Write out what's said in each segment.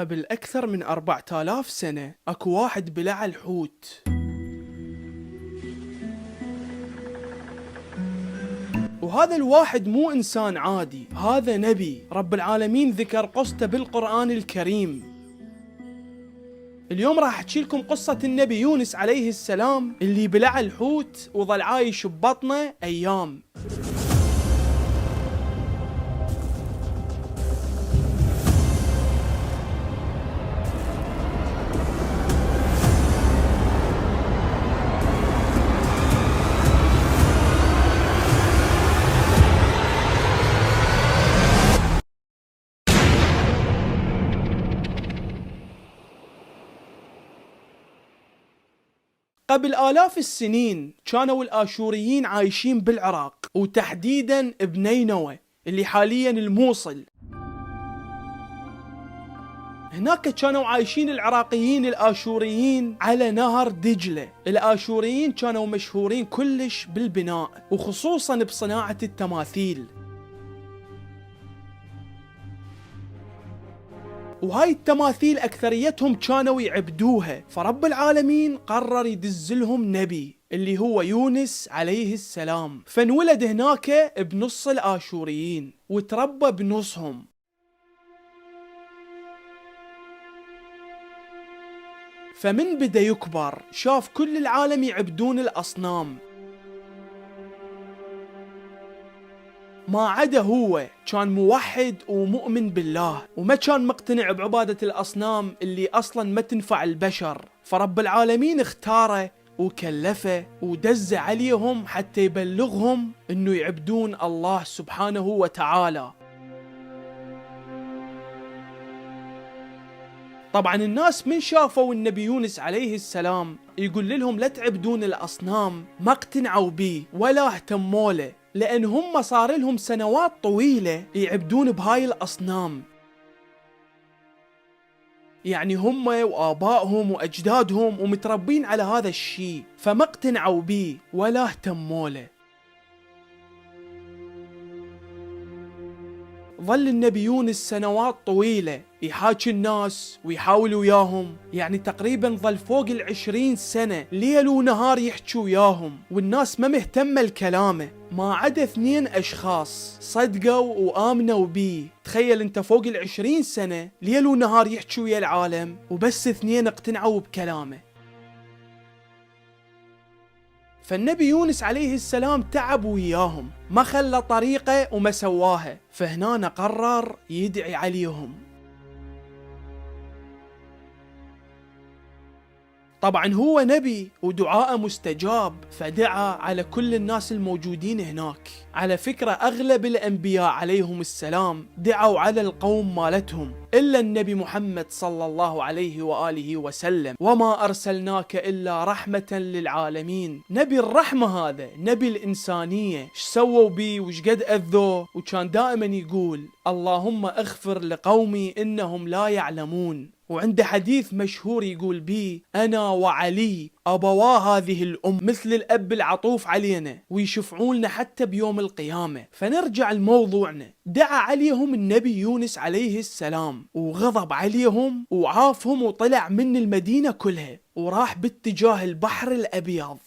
قبل أكثر من 4000 سنة أكو واحد بلع الحوت، وهذا الواحد مو إنسان عادي، هذا نبي رب العالمين ذكر قصته بالقرآن الكريم. اليوم راح أحكي لكم قصة النبي يونس عليه السلام اللي بلع الحوت وظل عايش ببطنه أيام. قبل آلاف السنين كانوا الآشوريين عايشين بالعراق، وتحديدا بنينوى اللي حاليا الموصل. هناك كانوا عايشين العراقيين الآشوريين على نهر دجلة. الآشوريين كانوا مشهورين كلش بالبناء، وخصوصا بصناعة التماثيل. وهاي التماثيل أكثريتهم كانوا يعبدوها، فرب العالمين قرر يدزلهم نبي اللي هو يونس عليه السلام. فانولد هناك بنص الآشوريين وتربى بنصهم. فمن بدأ يكبر شاف كل العالم يعبدون الأصنام، ما عدا هو كان موحد ومؤمن بالله، وما كان مقتنع بعبادة الأصنام اللي أصلا ما تنفع البشر. فرب العالمين اختاره وكلفه ودز عليهم حتى يبلغهم انه يعبدون الله سبحانه وتعالى. طبعا الناس من شافوا النبي يونس عليه السلام يقول لهم لا تعبدون الأصنام ما اقتنعوا بيه ولا اهتموا له، لأن هم صار لهم سنوات طويلة يعبدون بهاي الأصنام. يعني هم وآبائهم وأجدادهم ومتربين على هذا الشيء، فما اقتنعوا بيه ولا اهتموا له. ظل النبي يونس سنوات طويلة يحاكي الناس ويحاول وياهم، يعني تقريبا ظل فوق 20 سنة ليل ونهار يحكي وياهم، والناس ما مهتمة لكلامه، ما عدا 2 أشخاص صدقوا وآمنوا بيه. تخيل انت فوق 20 سنة ليل ونهار يحكي ويا العالم، وبس 2 اقتنعوا بكلامه. فالنبي يونس عليه السلام تعب وياهم، ما خلى طريقة وما سواها، فهنا قرر يدعي عليهم. طبعا هو نبي ودعاءه مستجاب، فدعا على كل الناس الموجودين هناك. على فكرة أغلب الأنبياء عليهم السلام دعوا على القوم مالتهم، إلا النبي محمد صلى الله عليه وآله وسلم، وما أرسلناك إلا رحمة للعالمين. نبي الرحمة هذا، نبي الإنسانية. ايش سووا بي وش قد أذوه، وكان دائما يقول اللهم اغفر لقومي إنهم لا يعلمون. وعنده حديث مشهور يقول بيه أنا وعلي أبوا هذه الأم، مثل الأب العطوف علينا ويشفعون حتى بيوم القيامة. فنرجع لموضوعنا. دعا عليهم النبي يونس عليه السلام وغضب عليهم وعافهم، وطلع من المدينة كلها وراح باتجاه البحر الأبيض.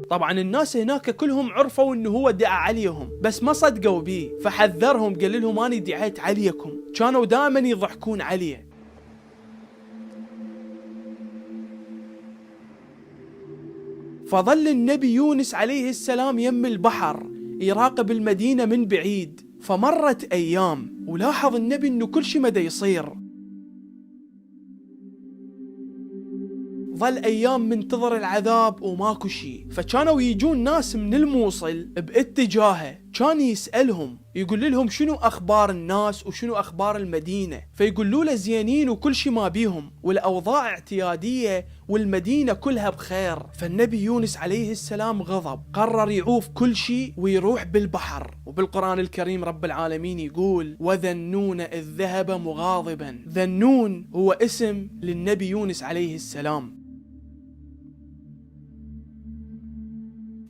طبعا الناس هناك كلهم عرفوا انه هو دعا عليهم، بس ما صدقوا بيه، فحذرهم قال لهم اني دعيت عليكم. كانوا دائما يضحكون عليه. فظل النبي يونس عليه السلام يم البحر يراقب المدينة من بعيد. فمرت ايام ولاحظ النبي انه كل شيء مدى يصير. ظل أيام منتظر العذاب وماكو شي. فكانوا يجون ناس من الموصل باتجاهه، كان يسألهم يقول لهم شنو أخبار الناس وشنو أخبار المدينة، فيقولوا له زينين وكل شي ما بيهم والأوضاع اعتيادية والمدينة كلها بخير. فالنبي يونس عليه السلام غضب، قرر يعوف كل شي ويروح بالبحر. وبالقرآن الكريم رب العالمين يقول وذنون إذ ذهب مغاضبا. ذنون هو اسم للنبي يونس عليه السلام.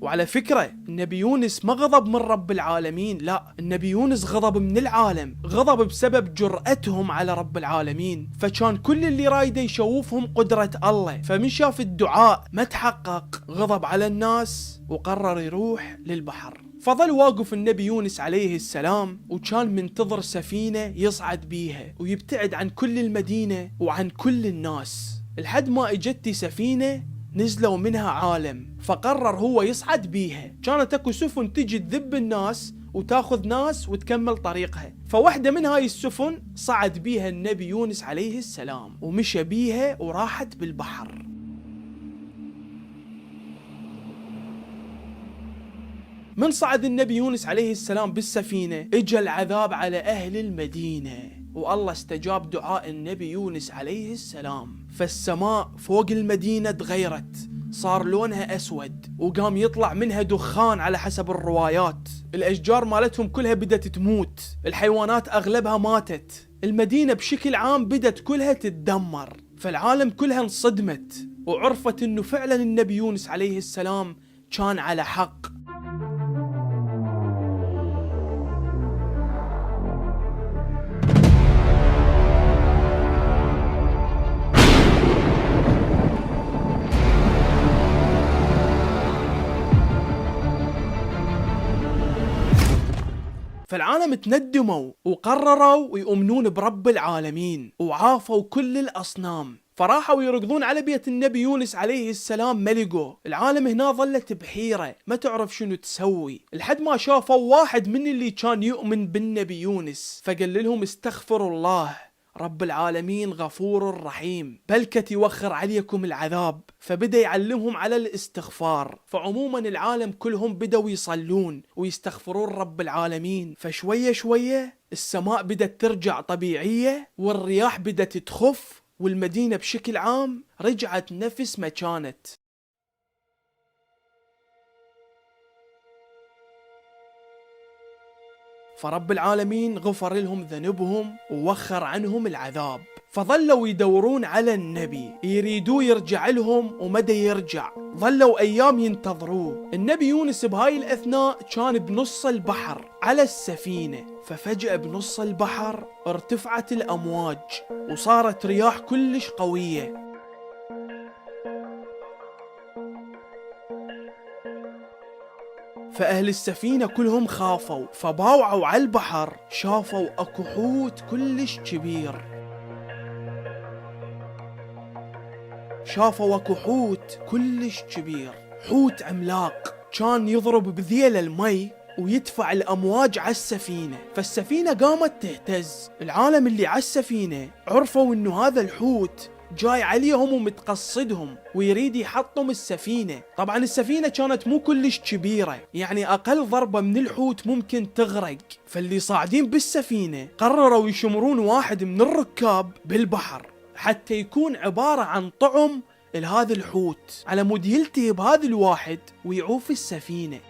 وعلى فكرة النبي يونس ما غضب من رب العالمين، لا، النبي يونس غضب من العالم، غضب بسبب جرأتهم على رب العالمين. فكان كل اللي رايده يشوفهم قدرة الله، فمن شاف الدعاء ما تحقق غضب على الناس وقرر يروح للبحر. فظل واقف النبي يونس عليه السلام وكان منتظر سفينة يصعد بيها ويبتعد عن كل المدينة وعن كل الناس، لحد ما اجت سفينة نزلوا منها عالم، فقرر هو يصعد بيها. كانت اكو سفن تجي تذب الناس وتاخذ ناس وتكمل طريقها، فواحدة من هاي السفن صعد بيها النبي يونس عليه السلام ومشى بيها وراحت بالبحر. من صعد النبي يونس عليه السلام بالسفينة اجى العذاب على أهل المدينة، والله استجاب دعاء النبي يونس عليه السلام، فالسماء فوق المدينة تغيرت، صار لونها أسود وقام يطلع منها دخان على حسب الروايات، الأشجار مالتهم كلها بدت تموت، الحيوانات أغلبها ماتت، المدينة بشكل عام بدت كلها تتدمر، فالعالم كلها انصدمت وعرفت انه فعلا النبي يونس عليه السلام كان على حق. فالعالم تندموا وقرروا يؤمنون برب العالمين وعافوا كل الأصنام، فراحوا يركضون على بيت النبي يونس عليه السلام ملقوا. العالم هنا ظلت بحيرة ما تعرف شنو تسوي، لحد ما شافوا واحد من اللي كان يؤمن بالنبي يونس، فقال لهم استغفروا الله، رب العالمين غفور رحيم، بلكت يوخر عليكم العذاب، فبدأ يعلمهم على الاستغفار. فعموما العالم كلهم بدأوا يصلون ويستغفرون رب العالمين، فشوية شوية السماء بدأت ترجع طبيعية والرياح بدأت تخف والمدينة بشكل عام رجعت نفس ما كانت. فرب العالمين غفر لهم ذنوبهم ووخر عنهم العذاب، فظلوا يدورون على النبي يريدوا يرجع لهم ومدى يرجع، ظلوا أيام ينتظروه. النبي يونس بهاي الأثناء كان بنص البحر على السفينة، ففجأة بنص البحر ارتفعت الأمواج وصارت رياح كلش قوية، فأهل السفينة كلهم خافوا، فباوعوا على البحر شافوا أكو حوت كلش كبير، شافوا أكو حوت كلش كبير، حوت عملاق كان يضرب بذيل المي ويدفع الأمواج على السفينة، فالسفينة قامت تهتز. العالم اللي على السفينة عرفوا إنه هذا الحوت جاي عليهم ومتقصدهم ويريد يحطم السفينة. طبعا السفينة كانت مو كلش كبيرة، يعني أقل ضربة من الحوت ممكن تغرق، فاللي صاعدين بالسفينة قرروا يشمرون واحد من الركاب بالبحر حتى يكون عبارة عن طعم لهذا الحوت على مود يلتهي بهذا الواحد ويعوف السفينة.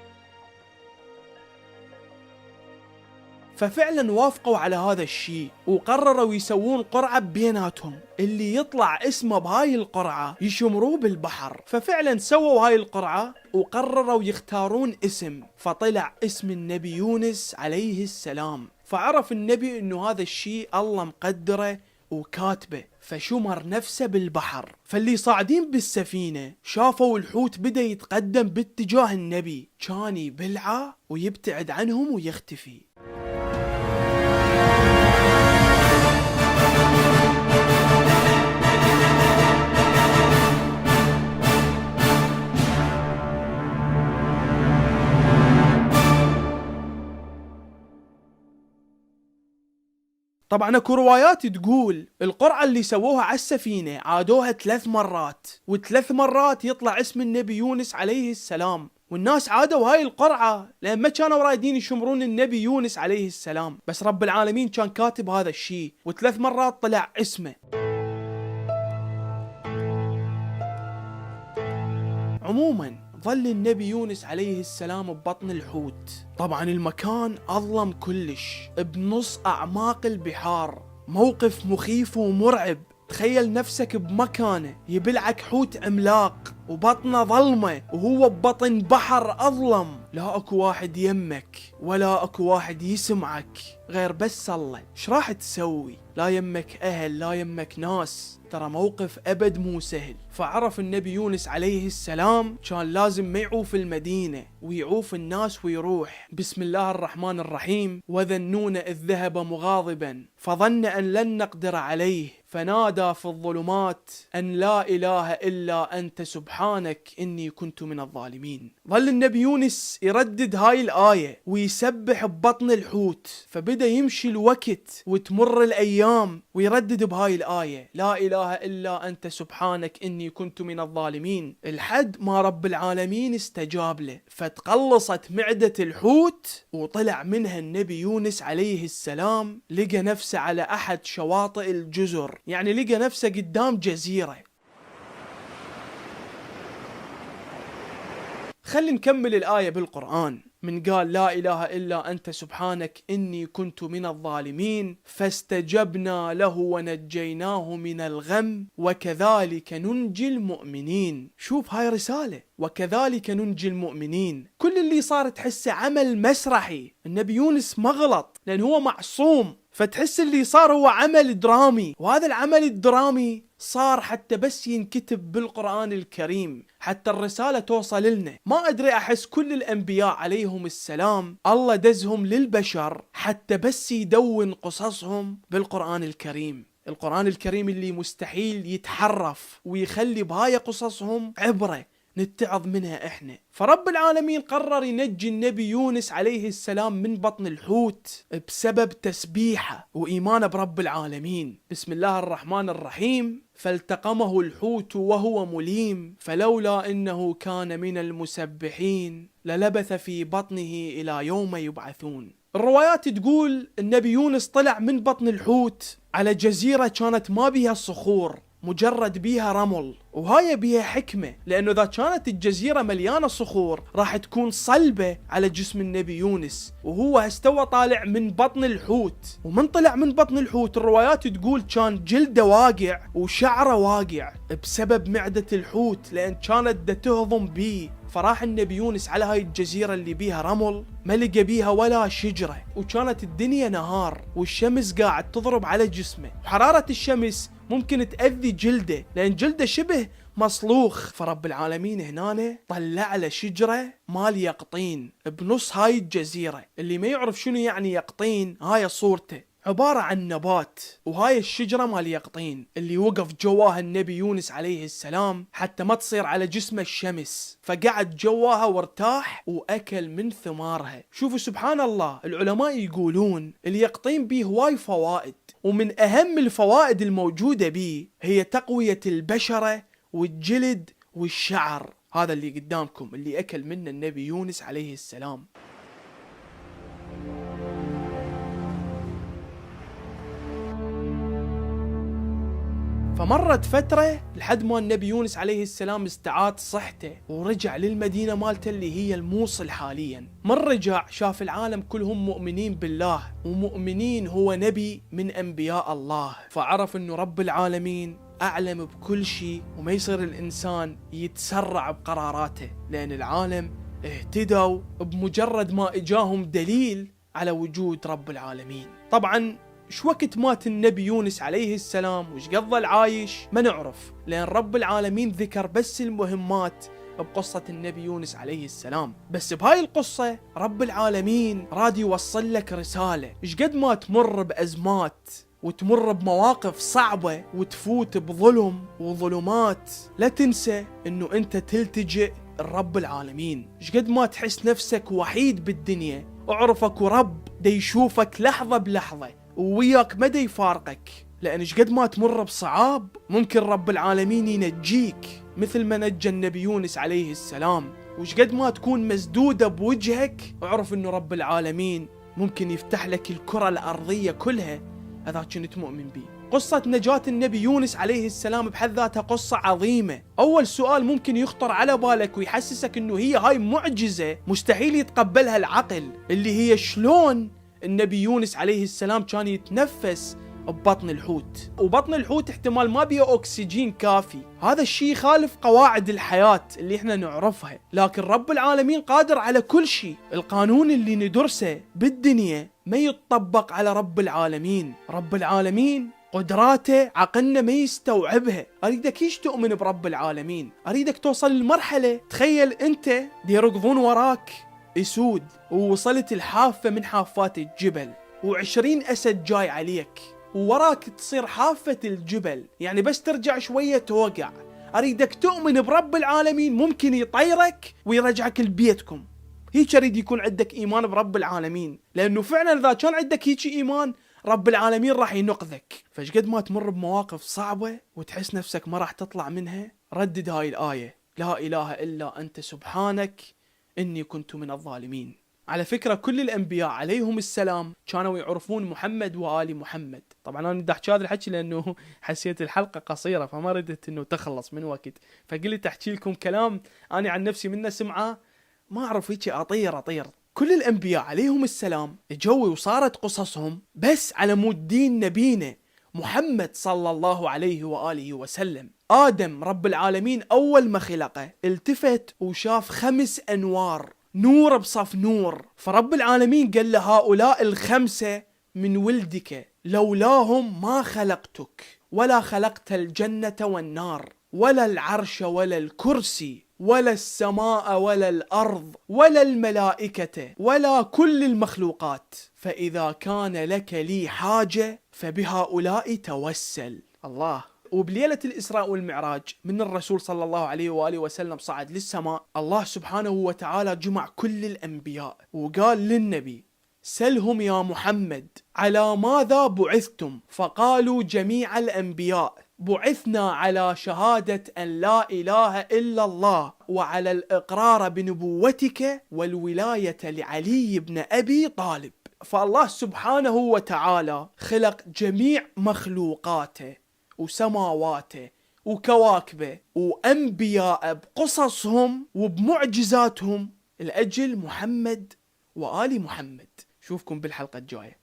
ففعلا وافقوا على هذا الشيء وقرروا يسوون قرعة بيناتهم، اللي يطلع اسمه بهاي القرعة يشمروه بالبحر. ففعلا سووا هاي القرعة وقرروا يختارون اسم، فطلع اسم النبي يونس عليه السلام، فعرف النبي انه هذا الشيء الله مقدره وكاتبه، فشمر نفسه بالبحر. فاللي صاعدين بالسفينة شافوا الحوت بدأ يتقدم باتجاه النبي، كان يبلعه ويبتعد عنهم ويختفي. طبعا اكو روايات تقول القرعة اللي سووها على السفينة عادوها 3 مرات، و3 مرات يطلع اسم النبي يونس عليه السلام، والناس عادوا هاي القرعة لأن ما كانوا رايدين يشمرون النبي يونس عليه السلام، بس رب العالمين كان كاتب هذا الشيء، و3 مرات طلع اسمه. عموما ظل النبي يونس عليه السلام ببطن الحوت. طبعا المكان أظلم كلش بنص أعماق البحار، موقف مخيف ومرعب. تخيل نفسك بمكانه يبلعك حوت عملاق وبطنه ظلمة وهو ببطن بحر أظلم، لا أكو واحد يمك ولا أكو واحد يسمعك غير بس الله، ايش راح تسوي؟ لا يمك أهل لا يمك ناس، ترى موقف أبد مو سهل. فعرف النبي يونس عليه السلام كان لازم ما يعوف المدينة ويعوف الناس ويروح. بسم الله الرحمن الرحيم: وذا النون إذ ذهب مغاضبا فظن أن لن نقدر عليه فنادى في الظلمات أن لا إله إلا أنت سبحانك إني كنت من الظالمين. ظل النبي يونس يردد هاي الآية ويسبح ببطن الحوت، فبدأ يمشي الوقت وتمر الأيام ويردد بهاي الآية لا إله إلا أنت سبحانك إني كنت من الظالمين، الحد ما رب العالمين استجاب له، فتقلصت معدة الحوت وطلع منها النبي يونس عليه السلام، لقى نفسه على أحد شواطئ الجزر، يعني لقى نفسه قدام جزيرة. خلي نكمل الآية بالقرآن. من قال لا إله إلا أنت سبحانك إني كنت من الظالمين فاستجبنا له ونجيناه من الغم وكذلك ننجي المؤمنين. شوف هاي رسالة، وكذلك ننجي المؤمنين. كل اللي صار تحسه عمل مسرحي، النبي يونس ما غلط لأن هو معصوم، فتحس اللي صار هو عمل درامي، وهذا العمل الدرامي صار حتى بس ينكتب بالقرآن الكريم حتى الرسالة توصل لنا. ما أدري، أحس كل الأنبياء عليهم السلام الله دزهم للبشر حتى بس يدون قصصهم بالقرآن الكريم، القرآن الكريم اللي مستحيل يتحرف ويخلي بهاي قصصهم عبرة نتعظ منها احنا. فرب العالمين قرر ينجي النبي يونس عليه السلام من بطن الحوت بسبب تسبيحه وإيمانه برب العالمين. بسم الله الرحمن الرحيم: فالتقمه الحوت وهو مليم فلولا إنه كان من المسبحين للبث في بطنه إلى يوم يبعثون. الروايات تقول النبي يونس طلع من بطن الحوت على جزيرة كانت ما بيها صخور، مجرد بيها رمل، وهاي بيها حكمة، لأنه إذا كانت الجزيرة مليانة صخور راح تكون صلبة على جسم النبي يونس، وهو استوى طالع من بطن الحوت. ومن طلع من بطن الحوت الروايات تقول كان جلده واقع وشعره واقع بسبب معدة الحوت، لأن كانت تهضم بيه. فراح النبي يونس على هاي الجزيرة اللي بيها رمل ما لقى بيها ولا شجرة، وكانت الدنيا نهار والشمس قاعد تضرب على جسمه، وحرارة الشمس ممكن تأذي جلده لأن جلده شبه مصلوخ. فرب العالمين هنا طلع له شجرة مال يقطين بنص هاي الجزيرة. اللي ما يعرف شنو يعني يقطين، هاي صورته عبارة عن نبات، وهاي الشجرة مال يقطين اللي وقف جواها النبي يونس عليه السلام حتى ما تصير على جسمه الشمس، فقعد جواها وارتاح وأكل من ثمارها. شوفوا سبحان الله، العلماء يقولون اليقطين بيه هواي فوائد، ومن أهم الفوائد الموجودة بيه هي تقوية البشرة والجلد والشعر. هذا اللي قدامكم اللي أكل منه النبي يونس عليه السلام. فمرت فترة لحد ما النبي يونس عليه السلام استعاد صحته ورجع للمدينة مالته اللي هي الموصل حاليا. من رجع شاف العالم كلهم مؤمنين بالله ومؤمنين هو نبي من أنبياء الله، فعرف أنه رب العالمين أعلم بكل شيء وما يصير الإنسان يتسرع بقراراته، لأن العالم اهتدوا بمجرد ما إجاهم دليل على وجود رب العالمين. طبعا شو وقت مات النبي يونس عليه السلام وش قضى العايش ما نعرف، لأن رب العالمين ذكر بس المهمات بقصة النبي يونس عليه السلام. بس بهاي القصة رب العالمين راد يوصل لك رسالة، ايش قد ما تمر بأزمات وتمر بمواقف صعبة وتفوت بظلم وظلمات، لا تنسى انه انت تلتجئ الرب العالمين. ايش قد ما تحس نفسك وحيد بالدنيا، اعرفك ورب دا يشوفك لحظة بلحظة ووياك ما دا يفارقك، لأن ايش قد ما تمر بصعاب ممكن رب العالمين ينجيك مثل ما نجى النبي يونس عليه السلام. وش قد ما تكون مسدودة بوجهك اعرف انه رب العالمين ممكن يفتح لك الكرة الأرضية كلها إذا كنت مؤمن بيه. قصة نجاة النبي يونس عليه السلام بحد ذاتها قصة عظيمة. أول سؤال ممكن يخطر على بالك ويحسسك انه هي هاي معجزة مستحيل يتقبلها العقل، اللي هي شلون النبي يونس عليه السلام كان يتنفس ببطن الحوت، وبطن الحوت احتمال ما بيه أكسجين كافي. هذا الشيء يخالف قواعد الحياة اللي احنا نعرفها، لكن رب العالمين قادر على كل شيء. القانون اللي ندرسه بالدنيا ما يتطبق على رب العالمين. رب العالمين قدراته عقلنا ما يستوعبها. أريدك ايش تؤمن برب العالمين، أريدك توصل للمرحلة تخيل أنت دي يركضون وراك أسود، ووصلت الحافة من حافات الجبل، و20 أسد جاي عليك، ووراك تصير حافة الجبل، يعني بس ترجع شوية توقع. أريدك تؤمن برب العالمين ممكن يطيرك ويرجعك لبيتكم. هيك أريد يكون عندك إيمان برب العالمين، لأنه فعلا إذا كان عندك هيك إيمان رب العالمين راح ينقذك. فشقد ما تمر بمواقف صعبة وتحس نفسك ما راح تطلع منها، ردد هاي الآية: لا إله إلا أنت سبحانك إني كنت من الظالمين. على فكرة كل الأنبياء عليهم السلام كانوا يعرفون محمد وآل محمد. طبعا أنا بدي أحكي هذا الحكي لأنه حسيت الحلقة قصيرة فما ردت إنه تخلص من وقت، فقلت أحكي لكم كلام أنا عن نفسي منه سمعة ما أعرف هيك أطير. كل الأنبياء عليهم السلام جوي وصارت قصصهم بس على مود دين نبينا محمد صلى الله عليه وآله وسلم. آدم رب العالمين أول ما خلقه التفت وشاف 5 أنوار، نور بصف نور، فرب العالمين قال له: هؤلاء 5 من ولدك، لولاهم ما خلقتك، ولا خلقت الجنة والنار، ولا العرش ولا الكرسي، ولا السماء ولا الأرض، ولا الملائكة، ولا كل المخلوقات، فإذا كان لك لي حاجة فبهؤلاء توسل. الله. وبليلة الإسراء والمعراج من الرسول صلى الله عليه وآله وسلم صعد للسماء، الله سبحانه وتعالى جمع كل الأنبياء وقال للنبي: سلهم يا محمد على ماذا بعثتم؟ فقالوا جميع الأنبياء: بعثنا على شهادة أن لا إله إلا الله، وعلى الإقرار بنبوتك، والولاية لعلي بن أبي طالب. فالله سبحانه وتعالى خلق جميع مخلوقاته وسماواته وكواكبه وأنبياء بقصصهم وبمعجزاتهم لأجل محمد وآل محمد. شوفكم بالحلقة الجاية.